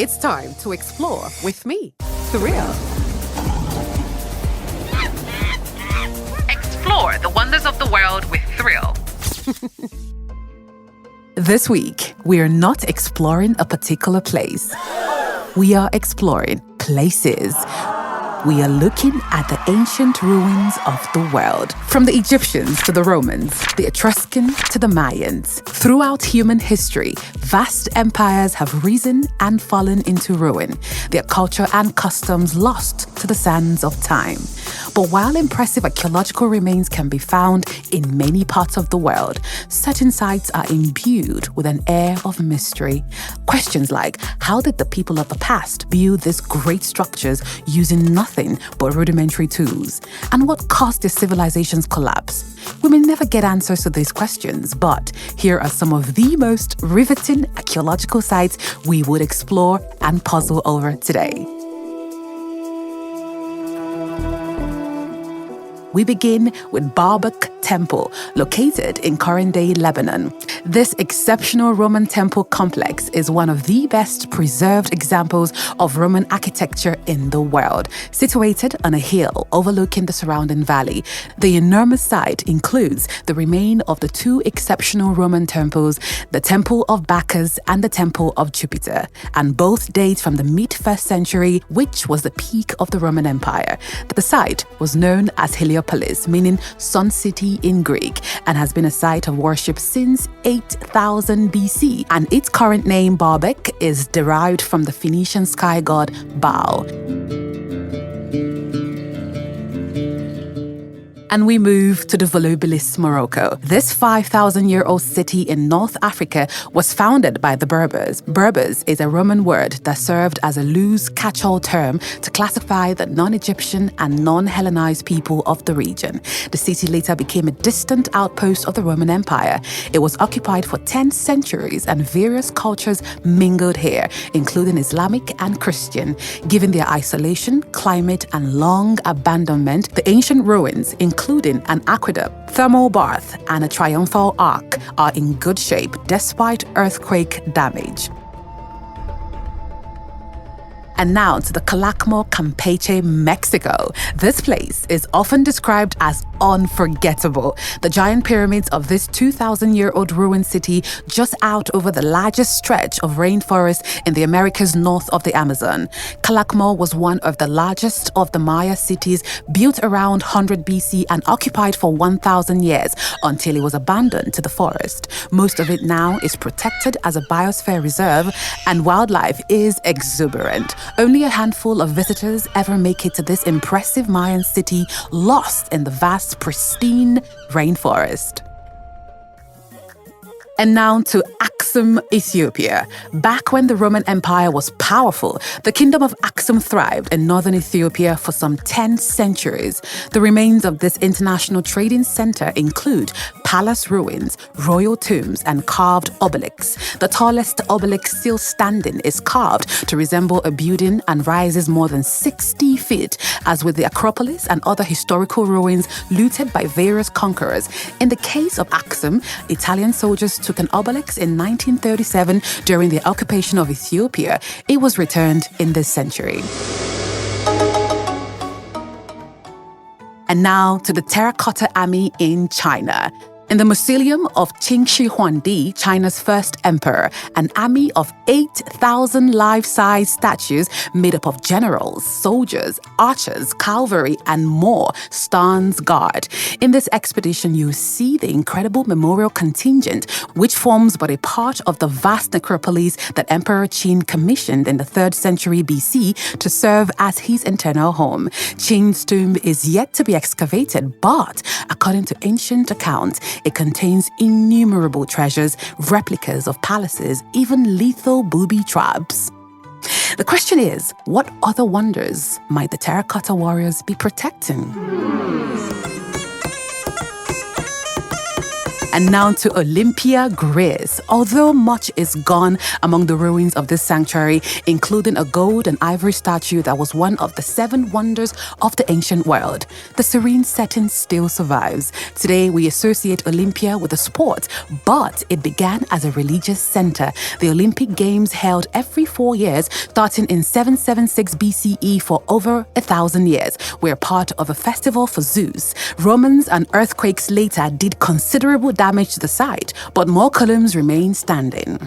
It's time to explore with me, Thrill. Explore the wonders of the world with Thrill. This week, we are not exploring a particular place. We are exploring places. We are looking at the ancient ruins of the world. From the Egyptians to the Romans, the Etruscans to the Mayans. Throughout human history, vast empires have risen and fallen into ruin, their culture and customs lost to the sands of time. But while impressive archaeological remains can be found in many parts of the world, certain sites are imbued with an air of mystery. Questions like, how did the people of the past build these great structures using nothing but rudimentary tools? And what caused their civilization's collapse? We may never get answers to these questions, but here are some of the most riveting archaeological sites we would explore and puzzle over today. We begin with Baalbek Temple, located in current-day Lebanon. This exceptional Roman temple complex is one of the best preserved examples of Roman architecture in the world. Situated on a hill overlooking the surrounding valley, the enormous site includes the remain of the two exceptional Roman temples, the Temple of Bacchus and the Temple of Jupiter, and both date from the mid-1st century, which was the peak of the Roman Empire. The site was known as Heliopolis, meaning Sun City in Greek, and has been a site of worship since 8000 BC, and its current name, Baalbek, is derived from the Phoenician sky god Baal. And we move to the Volubilis, Morocco. This 5,000-year-old city in North Africa was founded by the Berbers. Berbers is a Roman word that served as a loose catch-all term to classify the non-Egyptian and non-Hellenized people of the region. The city later became a distant outpost of the Roman Empire. It was occupied for 10 centuries and various cultures mingled here, including Islamic and Christian. Given their isolation, climate, and long abandonment, the ancient ruins, including an aqueduct, thermal bath, and a triumphal arch, are in good shape despite earthquake damage. And now to the Calakmul, Campeche, Mexico. This place is often described as unforgettable. The giant pyramids of this 2,000-year-old ruined city just out over the largest stretch of rainforest in the Americas north of the Amazon. Calakmul was one of the largest of the Maya cities, built around 100 BC and occupied for 1,000 years until it was abandoned to the forest. Most of it now is protected as a biosphere reserve, and wildlife is exuberant. Only a handful of visitors ever make it to this impressive Mayan city lost in the vast, pristine rainforest. And now to Aksum, Ethiopia. Back when the Roman Empire was powerful, the kingdom of Aksum thrived in northern Ethiopia for some 10 centuries. The remains of this international trading center include palace ruins, royal tombs, and carved obelisks. The tallest obelisk still standing is carved to resemble a building and rises more than 60 feet, as with the Acropolis and other historical ruins looted by various conquerors. In the case of Aksum, Italian soldiers took an obelisk in 1937 during the occupation of Ethiopia. It was returned in this century. And now to the Terracotta Army in China. In the mausoleum of Qing Shi Huangdi, China's first emperor, an army of 8,000 life-size statues made up of generals, soldiers, archers, cavalry, and more stands guard. In this expedition, you see the incredible memorial contingent, which forms but a part of the vast necropolis that Emperor Qin commissioned in the 3rd century BC to serve as his eternal home. Qin's tomb is yet to be excavated, but according to ancient accounts, it contains innumerable treasures, replicas of palaces, even lethal booby traps. The question is, what other wonders might the terracotta warriors be protecting? And now to Olympia, Greece. Although much is gone among the ruins of this sanctuary, including a gold and ivory statue that was one of the 7 wonders of the ancient world, the serene setting still survives. Today, we associate Olympia with a sport, but it began as a religious center. The Olympic Games held every 4 years, starting in 776 BCE for over 1,000 years, were part of a festival for Zeus. Romans and earthquakes later did considerable damage to the site, but more columns remain standing.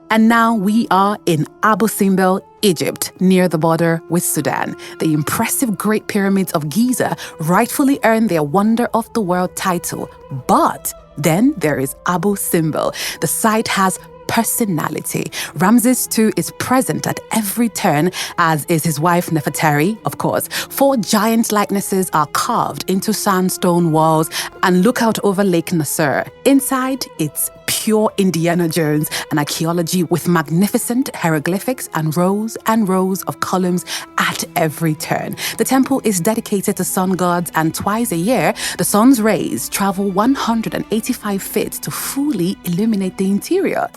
And now we are in Abu Simbel, Egypt, near the border with Sudan. The impressive Great Pyramids of Giza rightfully earned their Wonder of the World title. But then there is Abu Simbel. The site has personality. Ramses II is present at every turn, as is his wife Nefertari, of course. 4 giant likenesses are carved into sandstone walls and look out over Lake Nasser. Inside, it's pure Indiana Jones and archaeology with magnificent hieroglyphics and rows of columns at every turn. The temple is dedicated to sun gods, and twice a year, the sun's rays travel 185 feet to fully illuminate the interior.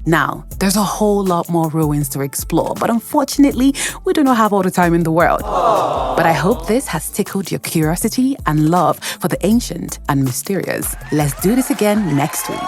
Now, there's a whole lot more ruins to explore, but unfortunately, we do not have all the time in the world. But I hope this has tickled your curiosity and love for the ancient and mysterious. Let's do this again next week.